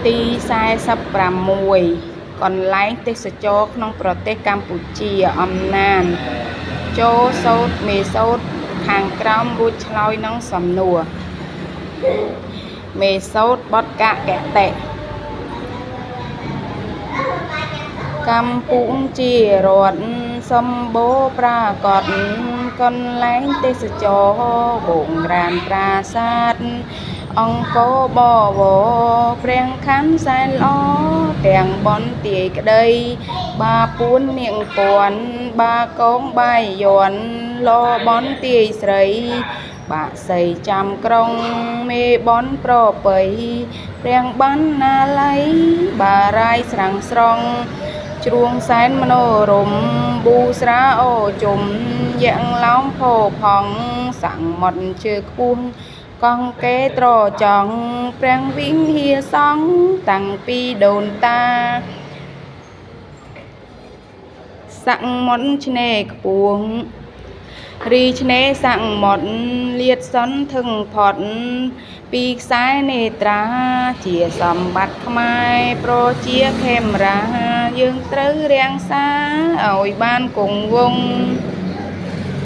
ទី46កន្លែងទេសចរណ៍ក្នុងប្រទេសកម្ពុជាអំណានចូលសូត្រមេសូត្រខាងក្រោមរួចឆ្លើយនឹងសំណួរមេសូត្របទកគតិកម្ពុជារដ្ឋសម្បូរប្រាកដកន្លែងទេសចរណ៍បុរាណប្រាសាទអង្គរបវរព្រះខ័នសែនល្អទាំងបន្ទាយក្តីបាពួននាងពាន់បាកងបាយ័នលបន្ទាយស្រីបាក់សីចាំក្រុងមេបនប្រពៃព្រះបណ្ណាល័យបារាយស្រាំងស្រង់ជ្រួងសែនមនោរម្យប៊ូស្រាអូជុំយ៉ាងឡោមផោផង់សង្មត់ជើខ្ពស់កង់កេត្រចង់ព្រះវិហារសង់តាំងពីដូនតាសង្មត់ឆ្នេរខ្ពស់រីឆ្នេរសង្មត់លាតសន្ធឹងផុតពីខ្សែនេត្រាជាសម្បត្តិខ្មែរប្រជាខេមរាយើងត្រូវរាំងសាឲ្យបានគង់វង្ស